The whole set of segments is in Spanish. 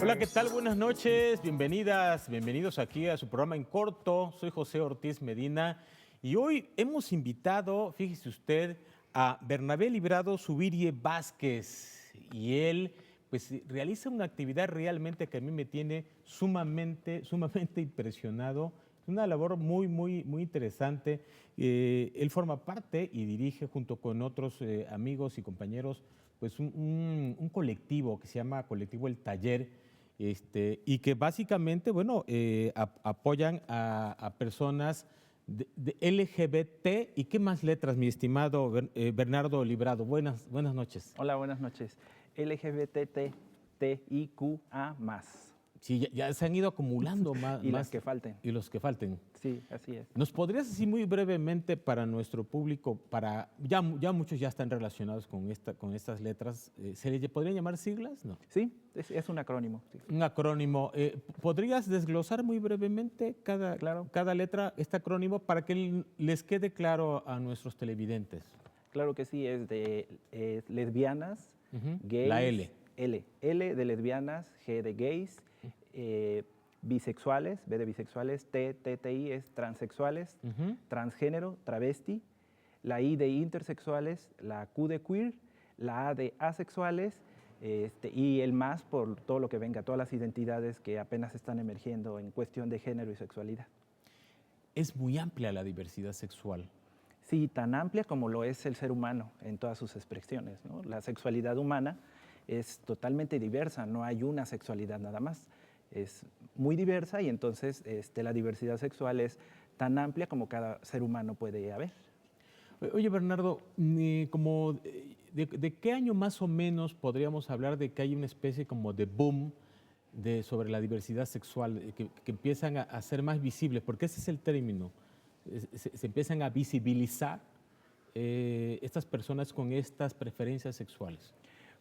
Hola, ¿qué tal? Buenas noches, bienvenidas, bienvenidos aquí a su programa En Corto. Soy José Ortiz Medina y hoy hemos invitado, fíjese usted, a Bernabé Librado Zuvirie Vázquez y él pues realiza una actividad realmente que a mí me tiene sumamente impresionado. Es una labor muy interesante. Él forma parte y dirige junto con otros amigos y compañeros pues un colectivo que se llama Colectivo El Taller, y que básicamente, bueno, apoyan a personas de LGBT. ¿Y qué más letras, mi estimado Bernardo Librado? Buenas noches. Hola, buenas noches. LGBTTIQA+. Sí, ya se han ido acumulando más, Y las que falten. y los que falten. Sí, así es. ¿Nos podrías decir muy brevemente para nuestro público, ya muchos ya están relacionados con estas letras, ¿se le podrían llamar siglas? No. Sí, es un acrónimo. Sí. Un acrónimo. ¿Podrías desglosar muy brevemente Claro. cada letra, este acrónimo, para que les quede claro a nuestros televidentes? Claro que sí, es lesbianas, gays. La L. L de lesbianas, G de gays, bisexuales, B de bisexuales, TTI es transexuales, transgénero, travesti, la I de intersexuales, la Q de queer, la A de asexuales, y el más por todo lo que venga, todas las identidades que apenas están emergiendo en cuestión de género y sexualidad. Es muy amplia la diversidad sexual. Sí, tan amplia como lo es el ser humano en todas sus expresiones, ¿no? La sexualidad humana es totalmente diversa, no hay una sexualidad nada más. Es muy diversa y entonces la diversidad sexual es tan amplia como cada ser humano puede haber. Oye, Bernardo, ¿de qué año más o menos podríamos hablar de que hay una especie como de boom sobre la diversidad sexual, que empiezan a ser más visibles? Porque ese es el término. Se empiezan a visibilizar estas personas con estas preferencias sexuales.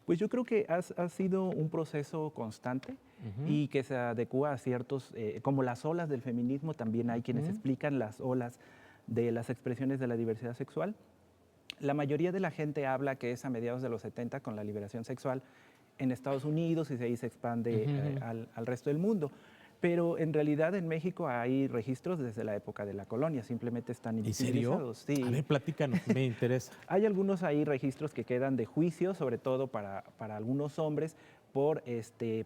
Pues yo creo que ha sido un proceso constante y que se adecua a ciertos, como las olas del feminismo, también hay quienes explican las olas de las expresiones de la diversidad sexual. La mayoría de la gente habla que es a mediados de los 70 con la liberación sexual en Estados Unidos y de ahí se expande al resto del mundo. Pero en realidad en México hay registros desde la época de la colonia, simplemente están ¿En serio? invisibilizados. Sí. A ver, platícanos, me interesa. Hay algunos ahí registros que quedan de juicio, sobre todo para algunos hombres, por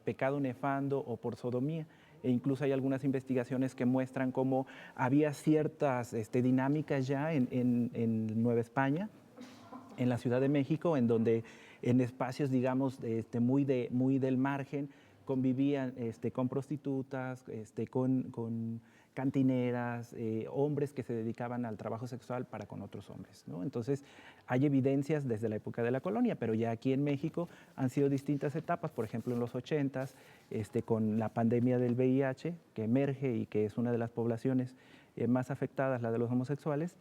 pecado nefando o por sodomía. E incluso hay algunas investigaciones que muestran cómo había ciertas dinámicas ya en Nueva España, en la Ciudad de México, en donde en espacios, digamos, muy del margen, convivían con prostitutas, con cantineras, hombres que se dedicaban al trabajo sexual para con otros hombres, ¿no? Entonces, hay evidencias desde la época de la colonia, pero ya aquí en México han sido distintas etapas, por ejemplo, en los 80s, con la pandemia del VIH, que emerge y que es una de las poblaciones más afectadas, la de los homosexuales,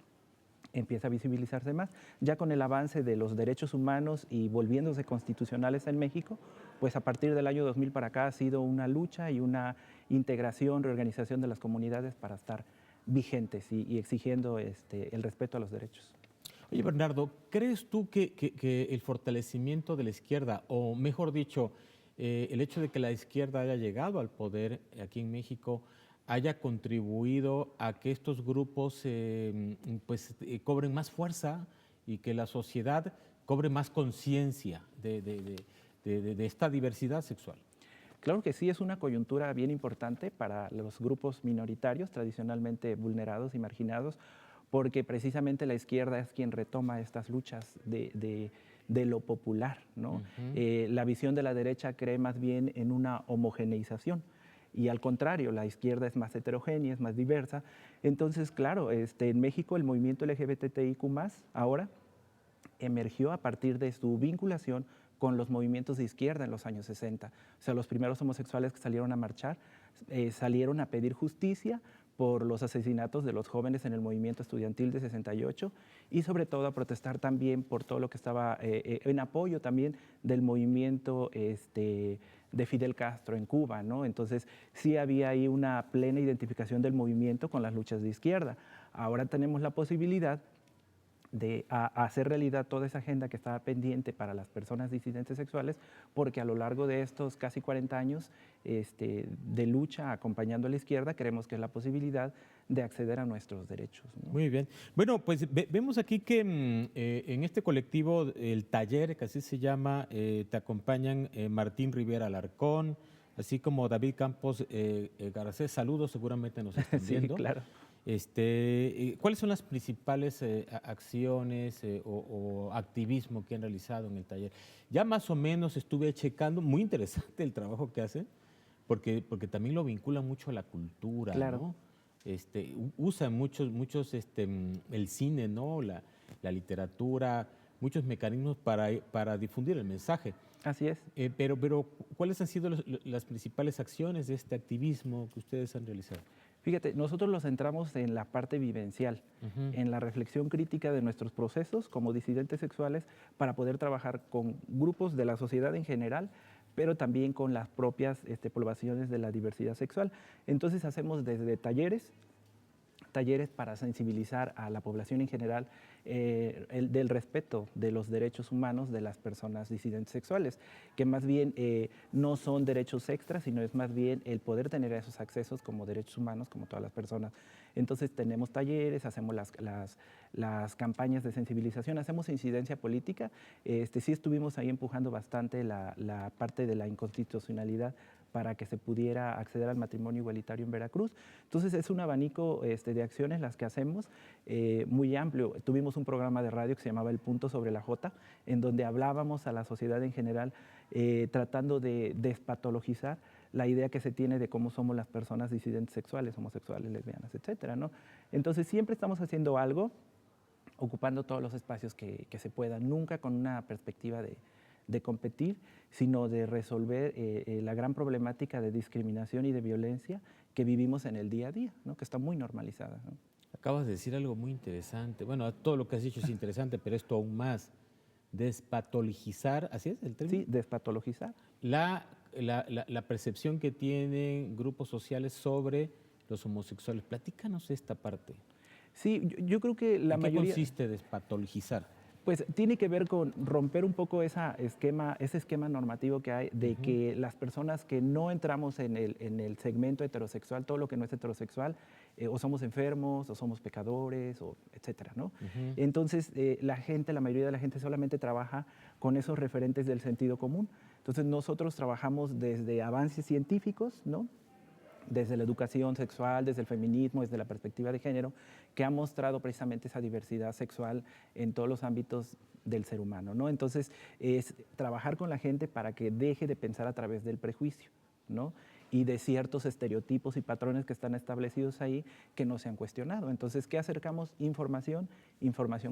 empieza a visibilizarse más. Ya con el avance de los derechos humanos y volviéndose constitucionales en México, pues a partir del año 2000 para acá ha sido una lucha y una integración, reorganización de las comunidades para estar vigentes y exigiendo el respeto a los derechos. Oye, Bernardo, ¿crees tú que el fortalecimiento de la izquierda, o mejor dicho, el hecho de que la izquierda haya llegado al poder aquí en México, haya contribuido a que estos grupos cobren más fuerza y que la sociedad cobre más conciencia de esta diversidad sexual? Claro que sí, es una coyuntura bien importante para los grupos minoritarios, tradicionalmente vulnerados y marginados, porque precisamente la izquierda es quien retoma estas luchas de lo popular, ¿no? La visión de la derecha cree más bien en una homogeneización. Y al contrario, la izquierda es más heterogénea, es más diversa. Entonces, claro, en México el movimiento LGBTIQ+, ahora, emergió a partir de su vinculación con los movimientos de izquierda en los años 60. O sea, los primeros homosexuales que salieron a marchar salieron a pedir justicia por los asesinatos de los jóvenes en el movimiento estudiantil de 68 y sobre todo a protestar también por todo lo que estaba en apoyo también del movimiento de Fidel Castro en Cuba, ¿no? Entonces sí había ahí una plena identificación del movimiento con las luchas de izquierda. Ahora tenemos la posibilidad a hacer realidad toda esa agenda que estaba pendiente para las personas disidentes sexuales, porque a lo largo de estos casi 40 años de lucha acompañando a la izquierda, creemos que es la posibilidad de acceder a nuestros derechos, ¿no? Muy bien. Bueno, pues vemos aquí que en este colectivo, el taller, que así se llama, te acompañan Martín Rivera Alarcón, así como David Campos Garcés. Saludos, seguramente nos están Sí, viendo. claro. ¿Cuáles son las principales acciones o activismo que han realizado en el taller? Ya más o menos estuve checando, muy interesante el trabajo que hacen, porque también lo vinculan mucho a la cultura, Claro. ¿no? Usan muchos el cine, ¿no? La literatura, muchos mecanismos para difundir el mensaje. Así es. Pero, ¿cuáles han sido las principales acciones de este activismo que ustedes han realizado? Fíjate, nosotros los centramos en la parte vivencial, Ujú. en la reflexión crítica de nuestros procesos como disidentes sexuales para poder trabajar con grupos de la sociedad en general, pero también con las propias poblaciones de la diversidad sexual. Entonces hacemos desde talleres para sensibilizar a la población en general del respeto de los derechos humanos de las personas disidentes sexuales, que más bien no son derechos extras, sino es más bien el poder tener esos accesos como derechos humanos, como todas las personas. Entonces tenemos talleres, hacemos las campañas de sensibilización, hacemos incidencia política. Sí estuvimos ahí empujando bastante la parte de la inconstitucionalidad para que se pudiera acceder al matrimonio igualitario en Veracruz. Entonces es un abanico de acciones las que hacemos muy amplio. Tuvimos un programa de radio que se llamaba El Punto sobre la J, en donde hablábamos a la sociedad en general tratando de despatologizar la idea que se tiene de cómo somos las personas disidentes sexuales, homosexuales, lesbianas, etcétera, ¿no? Entonces siempre estamos haciendo algo, ocupando todos los espacios que se puedan, nunca con una perspectiva de competir, sino de resolver la gran problemática de discriminación y de violencia que vivimos en el día a día, ¿no? Que está muy normalizada, ¿no? Acabas de decir algo muy interesante. Bueno, todo lo que has dicho es interesante, pero esto aún más. Despatologizar, ¿así es el término? Sí, despatologizar. La percepción que tienen grupos sociales sobre los homosexuales. Platícanos esta parte. Sí, yo creo que la ¿En qué mayoría... consiste despatologizar? Pues tiene que ver con romper un poco ese esquema normativo que hay de que las personas que no entramos en el segmento heterosexual, todo lo que no es heterosexual, o somos enfermos, o somos pecadores, o etcétera, ¿no? Entonces, la mayoría de la gente solamente trabaja con esos referentes del sentido común. Entonces, nosotros trabajamos desde avances científicos, ¿no? Desde la educación sexual, desde el feminismo, desde la perspectiva de género, que ha mostrado precisamente esa diversidad sexual en todos los ámbitos del ser humano, ¿no? Entonces, es trabajar con la gente para que deje de pensar a través del prejuicio, ¿no? Y de ciertos estereotipos y patrones que están establecidos ahí que no se han cuestionado. Entonces, ¿qué acercamos? Información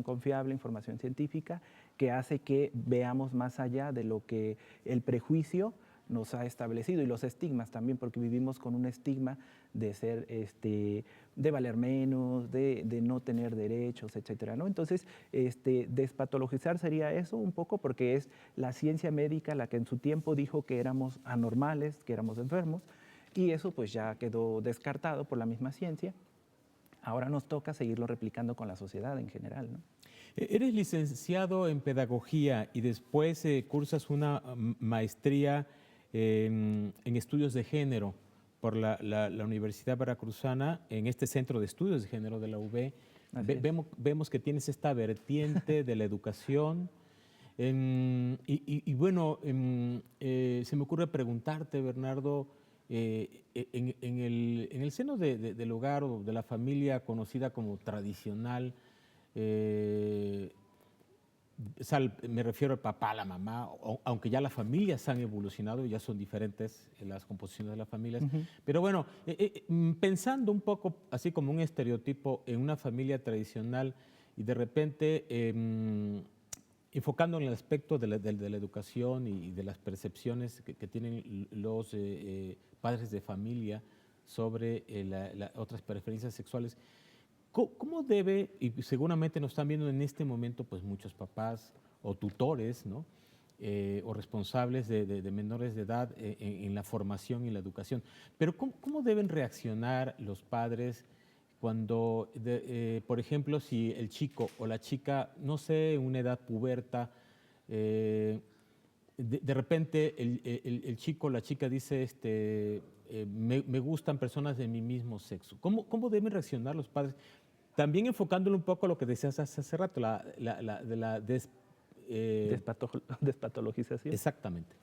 confiable, información científica, que hace que veamos más allá de lo que el prejuicio nos ha establecido, y los estigmas también, porque vivimos con un estigma de ser, de valer menos, de no tener derechos, etcétera, ¿no? Entonces, despatologizar sería eso un poco, porque es la ciencia médica la que en su tiempo dijo que éramos anormales, que éramos enfermos, y eso pues ya quedó descartado por la misma ciencia. Ahora nos toca seguirlo replicando con la sociedad en general, ¿no? Eres licenciado en pedagogía y después cursas una maestría en estudios de género por la Universidad Veracruzana, en este Centro de Estudios de Género de la UB. Así es. Vemos que tienes esta vertiente de la educación. Bueno, se me ocurre preguntarte, Bernardo, en el seno del hogar o de la familia conocida como tradicional, me refiero al papá, a la mamá, aunque ya las familias han evolucionado, ya son diferentes las composiciones de las familias. Pero bueno, pensando un poco así como un estereotipo en una familia tradicional y de repente enfocando en el aspecto de la educación y de las percepciones que tienen los padres de familia sobre otras preferencias sexuales. ¿Cómo debe, y seguramente nos están viendo en este momento pues muchos papás o tutores, ¿no? O responsables de menores de edad en la formación y la educación, pero ¿cómo deben reaccionar los padres cuando, por ejemplo, si el chico o la chica, no sé, en una edad puberta, de repente el chico o la chica dice, me gustan personas de mi mismo sexo. ¿Cómo deben reaccionar los padres? También enfocándolo un poco a lo que decías hace rato, de la Despatologización. exactamente.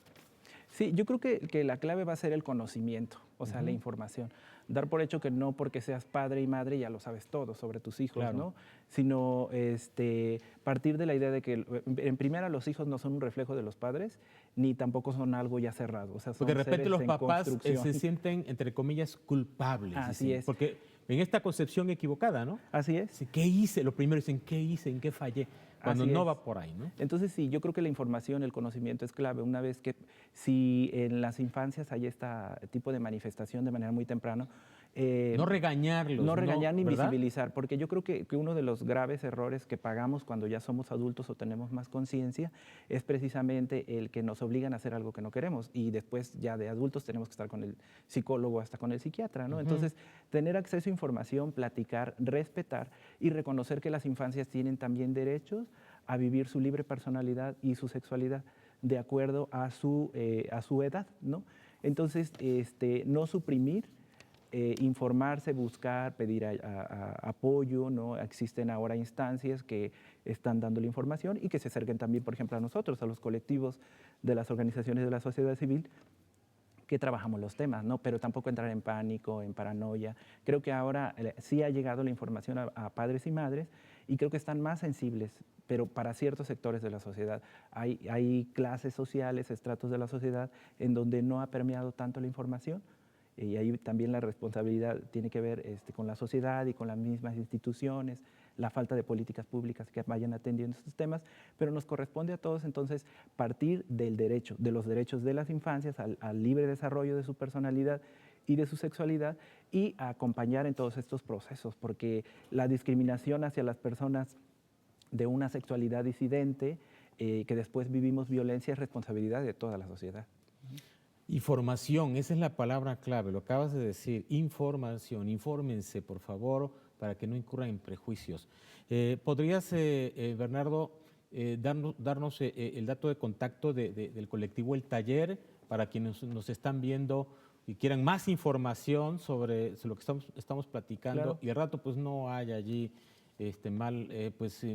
Sí, yo creo que la clave va a ser el conocimiento, o sea, la información. Dar por hecho que no porque seas padre y madre ya lo sabes todo sobre tus hijos, Claro. ¿no? Sino partir de la idea de que, en primera, los hijos no son un reflejo de los padres, ni tampoco son algo ya cerrado. O sea, son Porque de repente seres los en papás construcción. se sienten, entre comillas, culpables. Así dicen, es. porque en esta concepción equivocada, ¿no? Así es. Dicen, ¿qué hice? Lo primero dicen, ¿qué hice? ¿En qué fallé? Cuando Así no es. va por ahí, ¿no? Entonces, sí, yo creo que la información, el conocimiento es clave. Una vez que, si en las infancias hay este tipo de manifestación de manera muy temprana, No regañarlos, no regañar ni ¿verdad? visibilizar, porque yo creo que uno de los graves errores que pagamos cuando ya somos adultos o tenemos más conciencia es precisamente el que nos obligan a hacer algo que no queremos y después ya de adultos tenemos que estar con el psicólogo, hasta con el psiquiatra, ¿no? Entonces, tener acceso a información, platicar, respetar y reconocer que las infancias tienen también derechos a vivir su libre personalidad y su sexualidad de acuerdo a su edad, ¿no? Entonces, no suprimir, informarse, buscar, pedir apoyo, ¿no? Existen ahora instancias que están dando la información y que se acerquen también, por ejemplo, a nosotros, a los colectivos de las organizaciones de la sociedad civil, que trabajamos los temas, ¿no? Pero tampoco entrar en pánico, en paranoia. Creo que ahora sí ha llegado la información a padres y madres y creo que están más sensibles, pero para ciertos sectores de la sociedad. Hay clases sociales, estratos de la sociedad en donde no ha permeado tanto la información y ahí también la responsabilidad tiene que ver con la sociedad y con las mismas instituciones, la falta de políticas públicas que vayan atendiendo estos temas, pero nos corresponde a todos entonces partir del derecho, de los derechos de las infancias al libre desarrollo de su personalidad y de su sexualidad y a acompañar en todos estos procesos, porque la discriminación hacia las personas de una sexualidad disidente, que después vivimos violencia, es responsabilidad de toda la sociedad. Información, esa es la palabra clave, lo acabas de decir, información, infórmense por favor para que no incurran en prejuicios. ¿Podrías, Bernardo, darnos el dato de contacto del colectivo El Taller para quienes nos están viendo y quieran más información sobre lo que estamos platicando? Claro. Y al rato pues no haya allí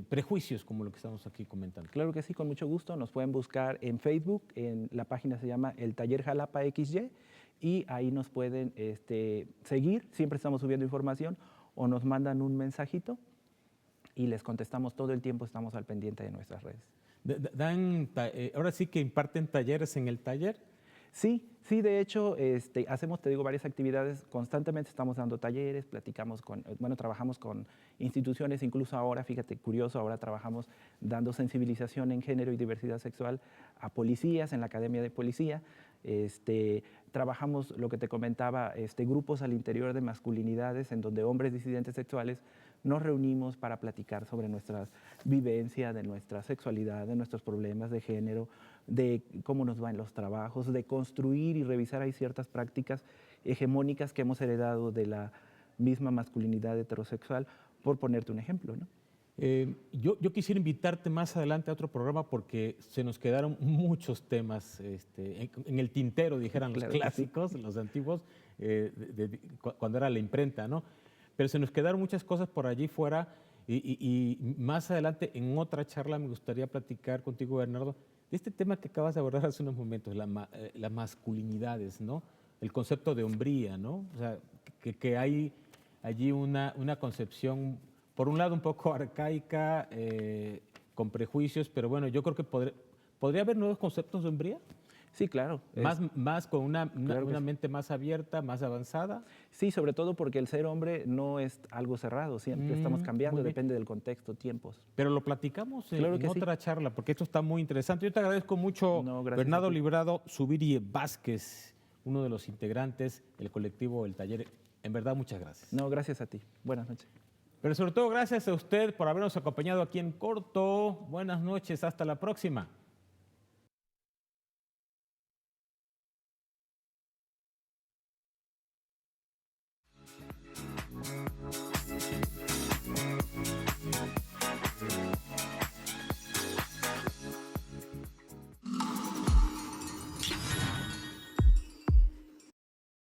prejuicios como lo que estamos aquí comentando. Claro que sí, con mucho gusto. Nos pueden buscar en Facebook, en la página se llama El Taller Jalapa XY y ahí nos pueden seguir, siempre estamos subiendo información o nos mandan un mensajito y les contestamos todo el tiempo, estamos al pendiente de nuestras redes. Ahora sí que imparten talleres en el taller. Sí, de hecho, hacemos, te digo, varias actividades, constantemente estamos dando talleres, trabajamos con instituciones, incluso ahora, fíjate, curioso, ahora trabajamos dando sensibilización en género y diversidad sexual a policías, en la Academia de Policía, trabajamos, lo que te comentaba, grupos al interior de masculinidades, en donde hombres disidentes sexuales nos reunimos para platicar sobre nuestra vivencia, de nuestra sexualidad, de nuestros problemas de género, de cómo nos va en los trabajos, de construir y revisar. Hay ciertas prácticas hegemónicas que hemos heredado de la misma masculinidad heterosexual, por ponerte un ejemplo, ¿no? Yo quisiera invitarte más adelante a otro programa porque se nos quedaron muchos temas en el tintero, dijeran los Claro que sí. clásicos, los antiguos, cuando era la imprenta, ¿no? Pero se nos quedaron muchas cosas por allí fuera y más adelante en otra charla me gustaría platicar contigo, Bernardo, de este tema que acabas de abordar hace unos momentos, las masculinidades, ¿no? El concepto de hombría, ¿no? O sea, que hay allí una concepción, por un lado un poco arcaica, con prejuicios, pero bueno, yo creo que podría haber nuevos conceptos de hombría. Sí, claro. Más con una Claro que sí. mente más abierta, más avanzada. Sí, sobre todo porque el ser hombre no es algo cerrado, siempre estamos cambiando, muy bien. depende del contexto, tiempos. Pero lo platicamos Claro que en sí. otra charla, porque esto está muy interesante. Yo te agradezco mucho, No, gracias Bernardo a ti. Librado Zubiri Vázquez, uno de los integrantes del colectivo El Taller. En verdad, muchas gracias. No, gracias a ti. Buenas noches. Pero sobre todo, gracias a usted por habernos acompañado aquí en corto. Buenas noches, hasta la próxima.